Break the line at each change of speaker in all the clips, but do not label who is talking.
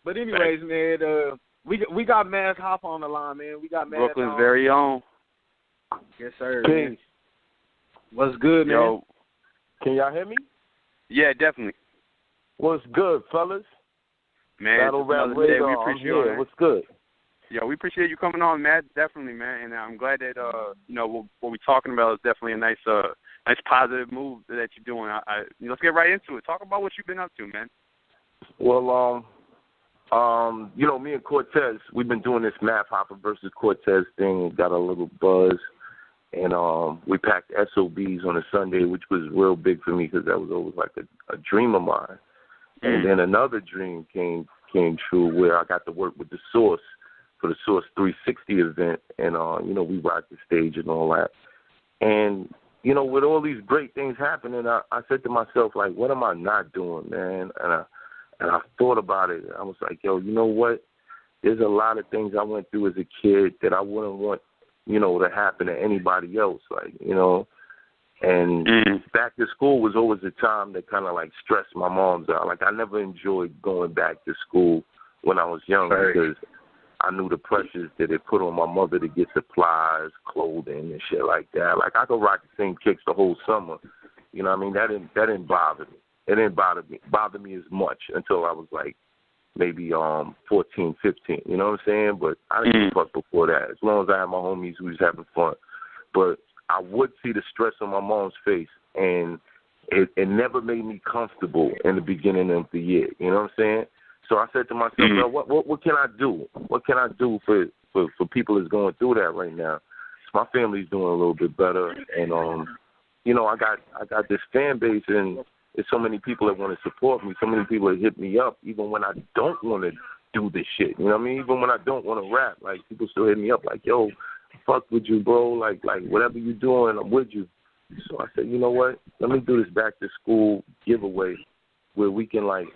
But anyways, man, we got Mad Hoffa on the line, man. We got Mad
Brooklyn's very own.
Yes, sir.
Peace.
What's good, man?
Yo,
can y'all hear me?
Yeah, definitely.
What's good, fellas?
Man,
Battle
it's
Rap
another day.
Radio.
We
I'm
appreciate
here.
it.
What's good?
Yeah, we appreciate you coming on, Matt. Definitely, man. And I'm glad that what we're talking about is definitely a nice positive move that you're doing. Let's get right into it. Talk about what you've been up to, man.
Well, me and Cortez, we've been doing this Math Hopper versus Cortez thing. Got a little buzz, and we packed SOBs on a Sunday, which was real big for me because that was always like a dream of mine. And then another dream came true where I got to work with the Source for the Source 360 event, and we rocked the stage and all that. And with all these great things happening, I said to myself, like, what am I not doing, man? And I thought about it. I was like, yo, you know what? There's a lot of things I went through as a kid that I wouldn't want, to happen to anybody else, like, And back to school was always a time that kind of like stressed my moms out. Like I never enjoyed going back to school when I was young because I knew the pressures that it put on my mother to get supplies, clothing, and shit like that. Like I could rock the same kicks the whole summer. You know what I mean? That didn't bother me. It didn't bother me as much until I was like maybe 14, 15. You know what I'm saying? But I didn't give a fuck before that. As long as I had my homies who was having fun. But I would see the stress on my mom's face, and it never made me comfortable in the beginning of the year. You know what I'm saying? So I said to myself, well, what can I do? What can I do for people that's going through that right now? So my family's doing a little bit better, and I got this fan base, and there's so many people that want to support me. So many people that hit me up, even when I don't want to do this shit. You know what I mean? Even when I don't want to rap, like people still hit me up, like, yo, fuck with you, bro. Like whatever you're doing, I'm with you. So I said, you know what? Let me do this back to school giveaway where we can like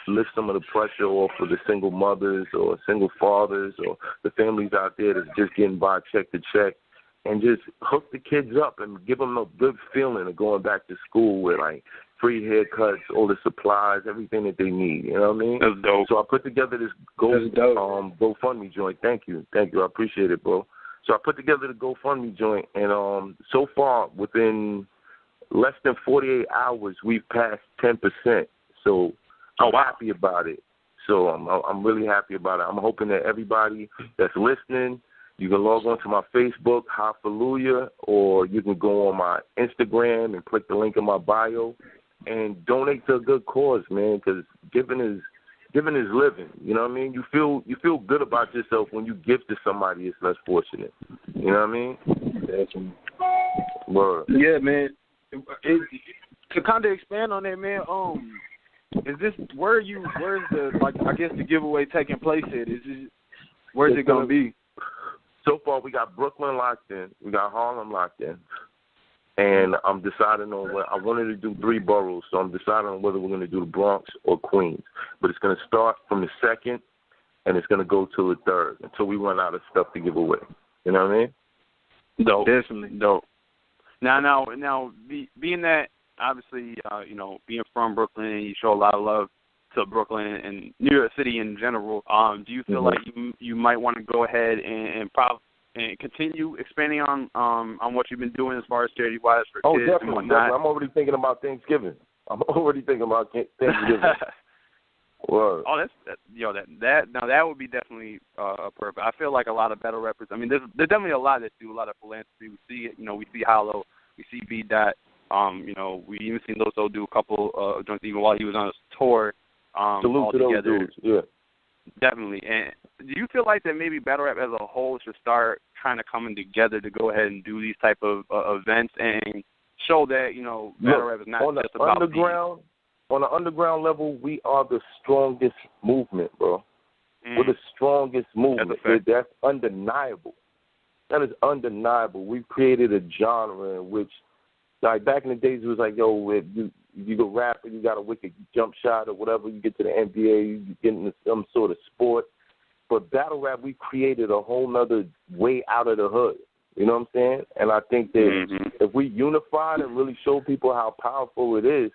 lift some of the pressure off of the single mothers or single fathers or the families out there that's just getting by check to check, and just hook the kids up and give them a good feeling of going back to school with like free haircuts, all the supplies, everything that they need. You know what I mean?
That's dope.
So I put together this GoFundMe joint. Thank you. I appreciate it, bro. So I put together the GoFundMe joint, and so far, within less than 48 hours, we've passed 10%. So I'm happy about it. So I'm really happy about it. I'm hoping that everybody that's listening, you can log on to my Facebook, Hallelujah, or you can go on my Instagram and click the link in my bio and donate to a good cause, man, because giving is living. You know what I mean? You feel good about yourself when you give to somebody that's less fortunate. You know what I mean? Word.
Yeah, man. To kind of expand on that, man. Is this where's the the giveaway taking place at? Where's it gonna be?
So far, we got Brooklyn locked in. We got Harlem locked in. And I'm deciding on I wanted to do 3 boroughs, so I'm deciding on whether we're going to do the Bronx or Queens. But it's going to start from the 2nd, and it's going to go till the 3rd until we run out of stuff to give away. You know what I mean?
Dope.
Definitely.
Dope. Now, being that, obviously, being from Brooklyn, and you show a lot of love to Brooklyn and New York City in general, do you feel like you might want to go ahead and continue expanding on what you've been doing as far as charity-wise for kids
definitely,
and whatnot?
Definitely. I'm already thinking about Thanksgiving. Word.
Oh, that would be defineven perfect. I feel like a lot of battle rappers. I mean, there's definitely a lot that do a lot of philanthropy. We see it. We see Hollow. We see B. Dot. We even seen Loso do a couple joints even while he was on his tour.
Salute to those dudes. Yeah.
Definitely. And do you feel like that maybe battle rap as a whole should start kind of coming together to go ahead and do these type of events and show that, battle rap is not just about
underground. On the underground level, we are the strongest movement, bro. We're the strongest movement. That's undeniable. That is undeniable. We've created a genre in which, like back in the days, it was like, yo, if you go rap and you got a wicked jump shot or whatever, you get to the NBA, you get into some sort of sport. But battle rap, we created a whole nother way out of the hood. You know what I'm saying? And I think that if we unified and really show people how powerful it is,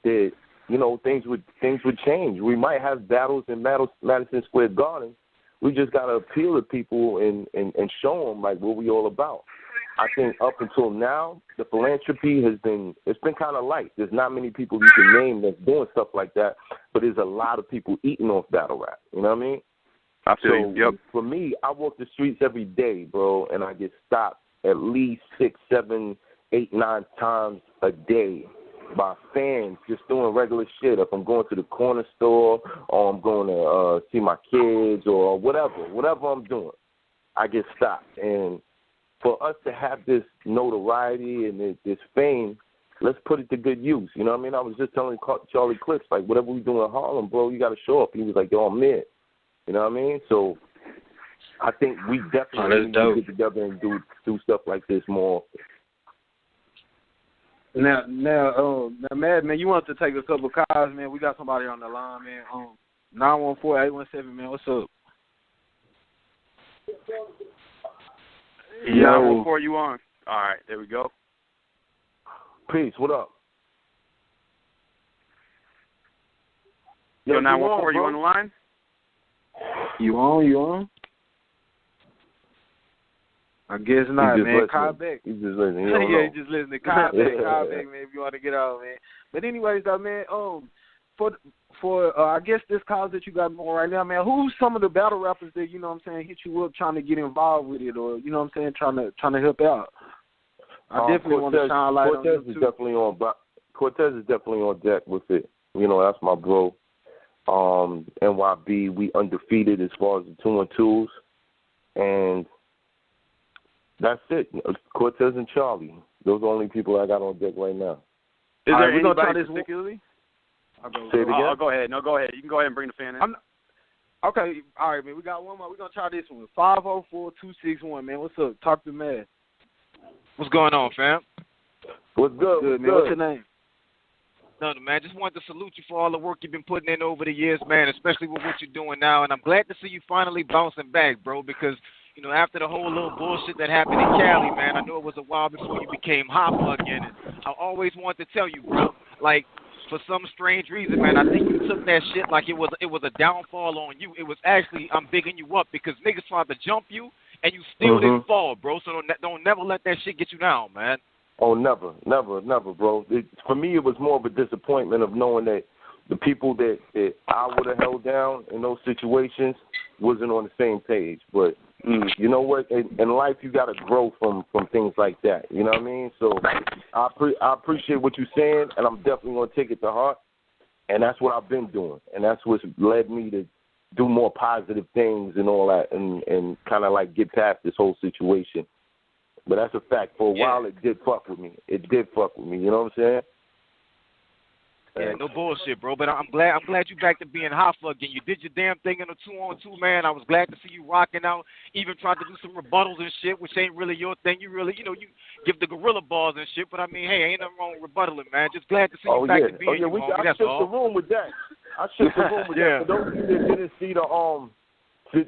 that things would change. We might have battles in Madison Square Garden. We just got to appeal to people and show them like what we all about. I think up until now, the philanthropy it's been kind of light. There's not many people you can name that's doing stuff like that, but there's a lot of people eating off battle rap. You know what I mean?
Absolutely.
So for me, I walk the streets every day, bro, and I get stopped at least 6, 7, 8, 9 times a day by fans just doing regular shit. If I'm going to the corner store or I'm going to see my kids or whatever I'm doing, I get stopped. And for us to have this notoriety and this fame, let's put it to good use. You know what I mean? I was just telling Charlie Clips, like, whatever we do in Harlem, bro, you got to show up. He was like, yo, I'm in. You know what I mean? So I think we definitely need to get together and do stuff like this more.
Now, Mad, man, you want to take a couple calls, man? We got somebody on the line, man. 914-817, man. What's up?
Yeah, before you on. All right, there we go.
Peace, what up?
Yo, 914, you on the line?
You on? I guess not, man. Call back.
He's just listening.
Yeah, he's just listening. Call back, man, if you want to get out, man. But anyways, though, man, for I guess this cause that you got on right now, man, who's some of the battle rappers that, you know what I'm saying, hit you up trying to get involved with it, or, you know what I'm saying, trying to help out? I definitely want to shine light on you, too.
Cortez is definitely on deck with it. You know, that's my bro. NYB, we undefeated as far as the 2-on-2s. And that's it. Cortez and Charlie. Those are the only people I got on deck right now.
Is there
anybody
gonna try this particularly?
Say it again?
Go ahead. No, go ahead. You can go ahead and bring the fan in.
Okay, all right, man. We got one more. We're going to try this one. 504-261, man. What's up? Talk to man.
What's going on, fam?
What's good,
man? What's your name?
Nothing, man. Just wanted to salute you for all the work you've been putting in over the years, man, especially with what you're doing now. And I'm glad to see you finally bouncing back, bro, because, you know, after the whole little bullshit that happened in Cali, man, I know it was a while before you became Hoffa again. And I always wanted to tell you, bro, like, for some strange reason, man, I think you took that shit like it was a downfall on you. It was actually, I'm bigging you up because niggas tried to jump you and you still didn't fall, bro. So don't never let that shit get you down, man.
Oh, never, bro. For me, it was more of a disappointment of knowing that the people that I would have held down in those situations wasn't on the same page. But you know what? In life, you got to grow from things like that. You know what I mean? So I appreciate what you're saying, and I'm definitely going to take it to heart. And that's what I've been doing, and that's what's led me to do more positive things and all that, and kind of like get past this whole situation. But that's a fact. For a while, it did fuck with me. You know what I'm saying?
Yeah, no bullshit, bro. But I'm glad you back to being Hoffa again. You did your damn thing in a 2-on-2, man. I was glad to see you rocking out. Even tried to do some rebuttals and shit, which ain't really your thing. You really, you know, you give the gorilla balls and shit. But I mean, hey, ain't nothing wrong with rebuttaling, man. Just glad to see you back to being you, homie.
I shook the room with that. that. For those of you that didn't see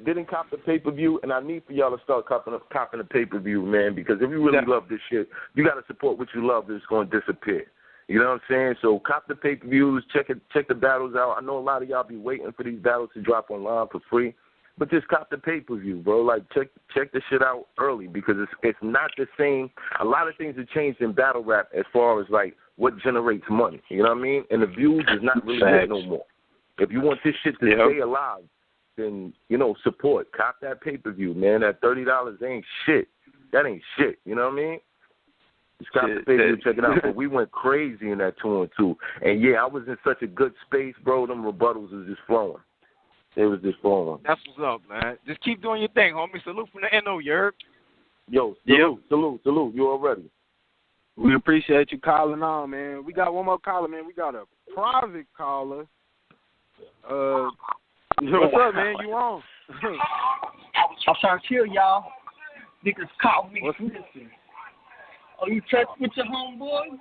didn't cop the pay-per-view, and I need for y'all to start copping the pay-per-view, man, because if you really love this shit, you got to support what you love, or it's going to disappear. You know what I'm saying? So cop the pay-per-views, check the battles out. I know a lot of y'all be waiting for these battles to drop online for free, but just cop the pay-per-view, bro. Like, check the shit out early, because it's not the same. A lot of things have changed in battle rap as far as, like, what generates money. You know what I mean? And the views is not really there no more. If you want this shit to stay alive, then, you know, support. Cop that pay-per-view, man. That $30 ain't shit. That ain't shit. You know what I mean? Just cop the pay-per-view, check it out. But we went crazy in that 2-on-2. And, yeah, I was in such a good space, bro. Them rebuttals was just flowing. They was just flowing.
That's what's up, man. Just keep doing your thing, homie. Salute from the NO, you heard?
Yo, salute. You already.
We appreciate you calling on, man. We got one more caller, man. We got a private caller. What's up, man? You on?
I'm trying to kill y'all. Niggas caught me. Oh, you touch with your homeboy?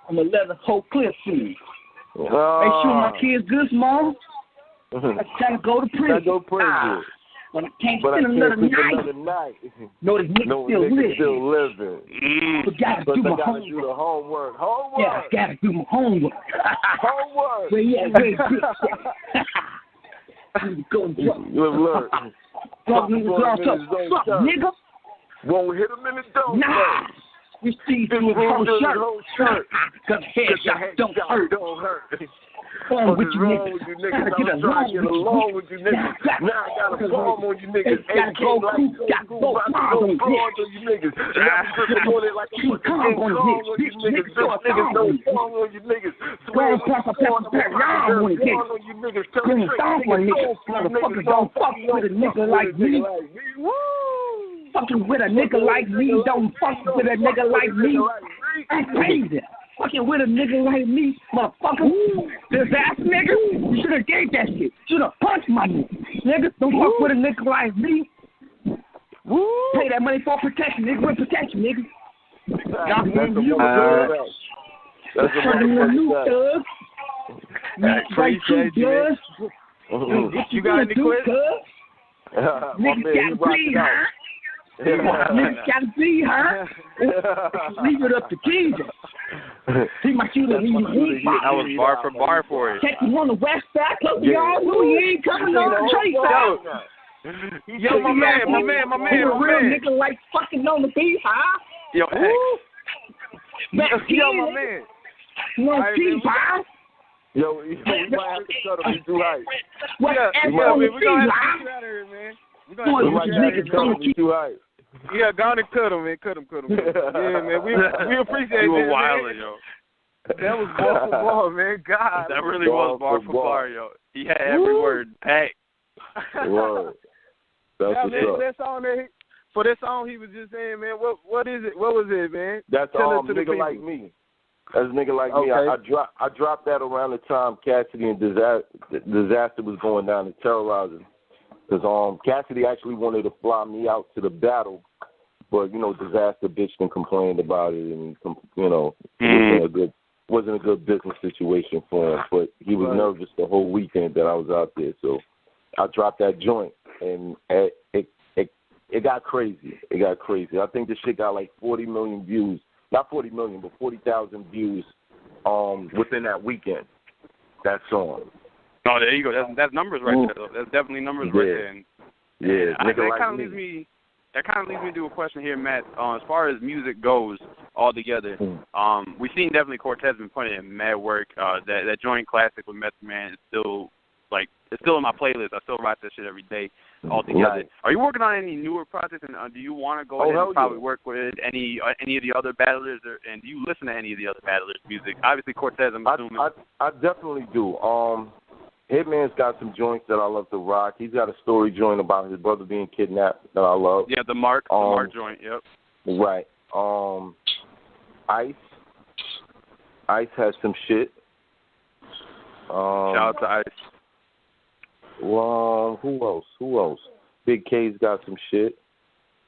I'm going to let a whole clip see you. Make sure my kids good, mom. I'm trying to go to prison. But I can't
But I
spend
can't
another
sleep
night.
another night.
No, this nigga
No,
still
nigga
living.
still living.
But gotta
But
do
I
my
gotta do
homework.
the homework.
Yeah, I gotta do my homework.
Homework.
Where you at? Where bitch at? Go and jump.
Look.
Fuck nigga.
Won't hit him in the dome.
Nah. You see through his whole shirt. Cause headshots don't hurt. What's
With you
wrong
niggas?
with you niggas?
I'm trying to get along with you niggas. Now I got a bomb on you niggas.
Got both bombs on
you niggas. I'm on it like a fucking King Kong on you niggas. Niggas don't bomb on you niggas. Swear on you niggas.
Motherfuckers don't fuck with a nigga like me. Fucking with a nigga like me. Don't fuck with a nigga like me. I'm crazy. Fucking with a nigga like me, motherfucker. This ass nigga, you should have gave that shit. Should have punched my nigga. Nigga, don't fuck with a nigga like me. Pay that money for protection, nigga. With protection, nigga. That's
You got any clips?
Niggas gotta bleed, huh? Niggas gotta bleed, huh? Leave it up to Jesus. He might shoot at me.
I was bar for bar for it.
Check you on the west side, cause we all knew he ain't coming on the trade side.
Yo, my man.
Real nigga like fucking on the beat, huh?
Yo,
my man.
You know, Steve, huh?
Yo, you might have to cut him. He's too high.
What?
Yeah, man. We're going to have to get out of here, man. We're going to have to get out of here.
He's too high.
Yeah, go on and cut him, man. Cut him. Yeah, man. We appreciate
you
that.
were wildin', yo.
That was bar for bar, man. God.
That really was bar for bar, yo. He had every word packed.
Word. That's
yeah, man,
what's up.
For that song, he was just saying, man, what is it? What was it, man?
That's nigga like me. That's nigga like me. I dropped that around the time Cassidy and Disaster was going down and terrorizing. Because Cassidy actually wanted to fly me out to the battle, but Disaster bitched and complained about it, and it wasn't a good business situation for him. But he was nervous the whole weekend that I was out there, so I dropped that joint, and it got crazy. It got crazy. I think this shit got like 40 million views, not 40 million, but 40,000 views within that weekend. That song.
Oh, there you go. That's numbers right there. Though. That's definitely numbers right there. And, that kind of leads me to a question here, Matt. As far as music goes, altogether, we've seen definitely Cortez been putting in mad work. That joint classic with Method Man is still it's still in my playlist. I still write that shit every day altogether. Right. Are you working on any newer projects? And do you want to go ahead and probably work with any of the other battlers? And do you listen to any of the other battlers' music? Obviously, Cortez, I'm assuming.
I definitely do. Hitman's got some joints that I love to rock. He's got a story joint about his brother being kidnapped that I love.
Yeah, the Mark joint, yep.
Right. Ice has some shit.
Shout out to Ice.
Who else? Big K's got some shit.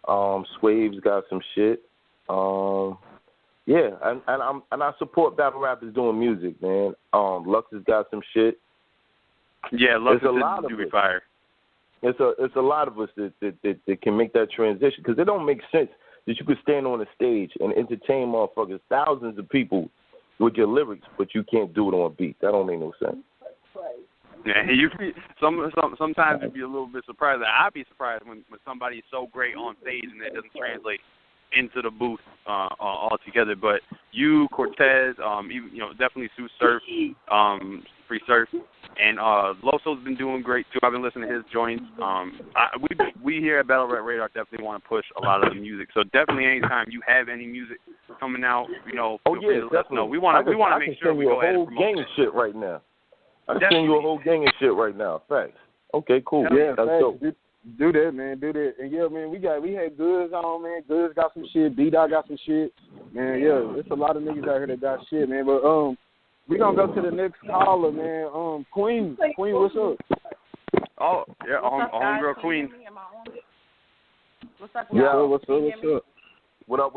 Swave's got some shit. Yeah, and I support battle rappers doing music, man. Lux has got some shit.
Yeah, Lux is do be fire.
It's a lot of us that can make that transition, because it don't make sense that you could stand on a stage and entertain motherfuckers, thousands of people with your lyrics, but you can't do it on beat. That don't make no sense.
Yeah, sometimes you'd be a little bit surprised. I'd be surprised when somebody is so great on stage and that doesn't translate into the booth altogether. But you, Cortez, definitely Sue Surf, Free Surf, and Loso's been doing great too. I've been listening to his joints. We here at Battle Rap Radar definitely want to push a lot of the music. So definitely, anytime you have any music coming out, feel free to let us know. We want to make sure we go ahead and promote
gang of shit right now. I can send you a whole gang of shit right now. Thanks. Okay, cool.
Yeah, that's dope. Do that, man. Do that. And yeah, man, we had Goods on, man. Goods got some shit. B-Dot got some shit. Man, yeah, there's a lot of niggas out here that got shit, man. But we gonna go to the next caller, man. Queen, what's up?
Oh, yeah, homegirl Queen.
What's up,
y'all?
Yeah,
what's up?
What up?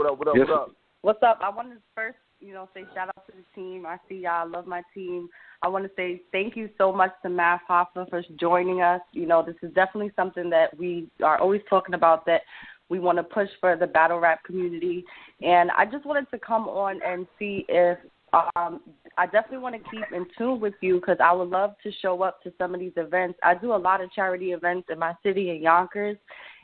What's up? I wanted to first say shout out to the team. I see y'all. I love my team. I want to say thank you so much to Math Hoffa for joining us. This is definitely something that we are always talking about, that we want to push for the battle rap community. And I just wanted to come on and see if I definitely want to keep in tune with you, because I would love to show up to some of these events. I do a lot of charity events in my city in Yonkers,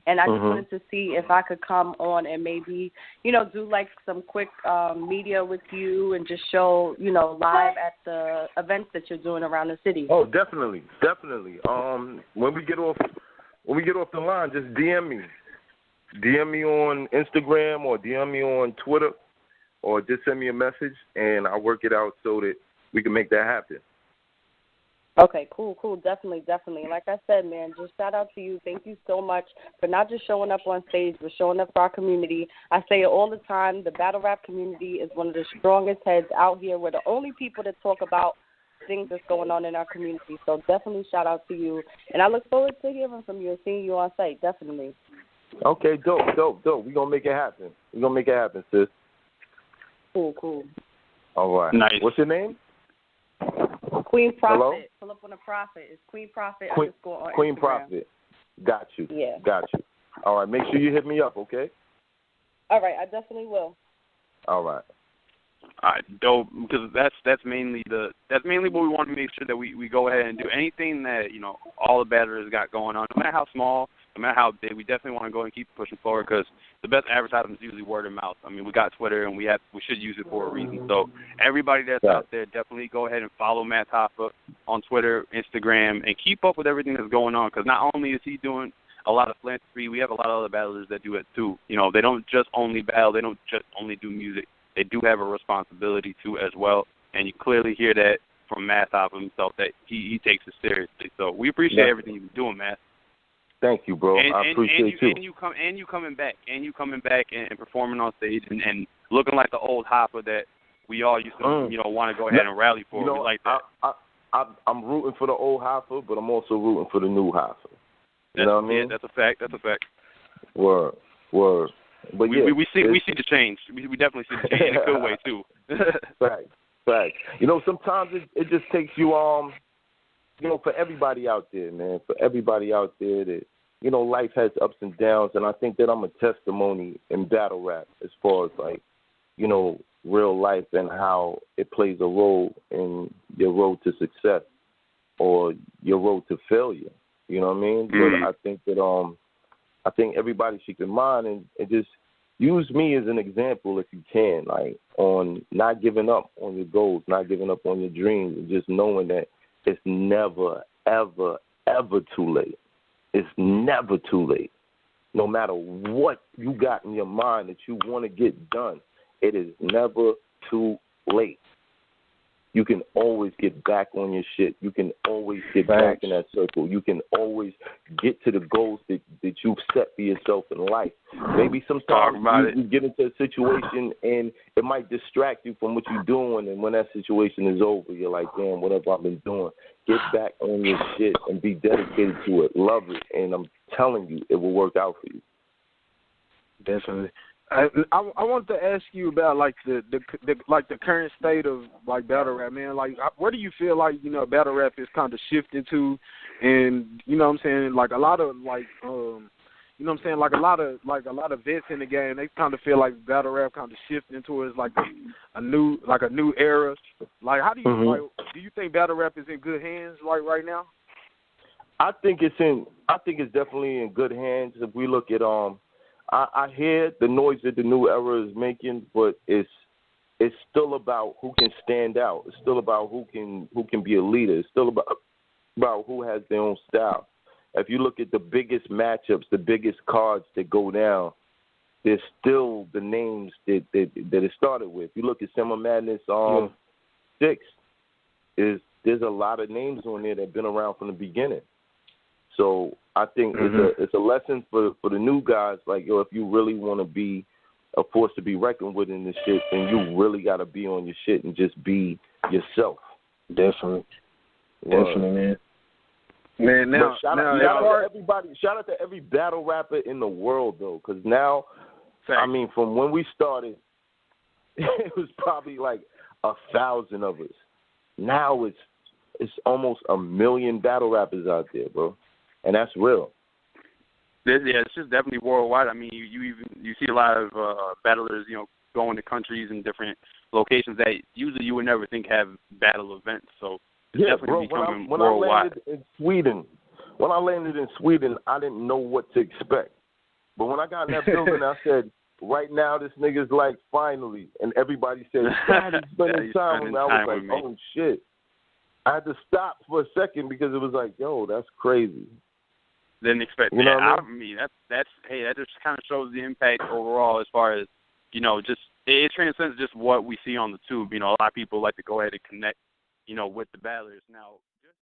and I just wanted to see if I could come on and maybe, do like some quick media with you and just show, live at the events that you're doing around the city.
Oh, definitely. When we get off the line, just DM me. DM me on Instagram or DM me on Twitter, or just send me a message, and I'll work it out so that we can make that happen.
Okay, cool. Definitely. Like I said, man, just shout out to you. Thank you so much for not just showing up on stage, but showing up for our community. I say it all the time. The battle rap community is one of the strongest heads out here. We're the only people that talk about things that's going on in our community. So definitely shout out to you. And I look forward to hearing from you and seeing you on site, definitely.
Okay, dope. We're going to make it happen. Sis.
Cool.
All right.
Nice.
What's your name?
Queen Prophet.
Hello?
Pull up on the Prophet. It's Queen Prophet
Queen
on Instagram.
Prophet. Got you.
Yeah.
Got you. All right. Make sure you hit me up, okay?
All right. I definitely will.
All right.
All right, dope. Because that's mainly what we want to make sure that we go ahead and do. Anything that all the battlers got going on, no matter how small, no matter how big, we definitely want to go and keep pushing forward, because the best advertising is usually word of mouth. I mean, we got Twitter, and we should use it for a reason. So everybody that's out there, definitely go ahead and follow Matt Hoffa on Twitter, Instagram, and keep up with everything that's going on, because not only is he doing a lot of philanthropy, we have a lot of other battlers that do it too. They don't just only battle, they don't just only do music. They do have a responsibility too as well, and you clearly hear that from Matt Hoffa himself, that he takes it seriously. So we appreciate everything you've been doing, Matt.
Thank you, bro. I appreciate you.
And you coming back and performing on stage and looking like the old Hoffa that we all used to want to go ahead and rally for. We like that.
I'm rooting for the old Hoffa, but I'm also rooting for the new Hoffa. You know what I mean?
Yeah, that's a fact.
Word. But
we see the change. We definitely see the change in a good way too.
Fact. Sometimes it just takes you for everybody out there, man. For everybody out there that life has ups and downs, and I think that I'm a testimony in battle rap as far as real life and how it plays a role in your road to success or your road to failure. You know what I mean? But I think that I think everybody should keep in mind and just use me as an example if you can, like on not giving up on your goals, not giving up on your dreams, and just knowing that it's never, ever, ever too late. It's never too late. No matter what you got in your mind that you want to get done, it is never too late. You can always get back on your shit. You can always get back in that circle. You can always get to the goals that you've set for yourself in life. Maybe sometimes you get into a situation and it might distract you from what you're doing, and when that situation is over, you're like, damn, what have I been doing? Get back on your shit and be dedicated to it. Love it, and I'm telling you, it will work out for you.
Definitely. I wanted to ask you about the current state of battle rap, man. Where do you feel battle rap is kind of shifted to, and a lot of a lot of vets in the game, they kind of feel like battle rap kind of shifting towards a new era. How do you do you think battle rap is in good hands right now?
I think it's definitely in good hands. If we look at I hear the noise that the new era is making, but it's still about who can stand out. It's still about who can be a leader. It's still about who has their own style. If you look at the biggest matchups, the biggest cards that go down, there's still the names that it started with. If you look at Summer Madness 6, there's a lot of names on there that have been around from the beginning. So I think it's a lesson for the new guys. If you really want to be a force to be reckoned with in this shit, then you really got to be on your shit and just be yourself.
Definitely, man. Man, now,
shout out to everybody. Shout out to every battle rapper in the world, though, because now, I mean, from when we started, it was probably like 1,000 of us. Now it's almost 1 million battle rappers out there, bro, and that's real.
It's just definitely worldwide. I mean, you see a lot of battlers, going to countries and different locations that usually you would never think have battle events. So it's definitely becoming worldwide.
I landed in Sweden, I didn't know what to expect. But when I got in that building, I said, right now this nigga's like, finally. And everybody said, God, he's spending time with me. I was like, oh, shit. I had to stop for a second because it was like, yo, that's crazy.
Didn't expect that. I mean, that just kind of shows the impact overall as far as, just it transcends just what we see on the tube. A lot of people like to go ahead and connect, with the battlers. Now,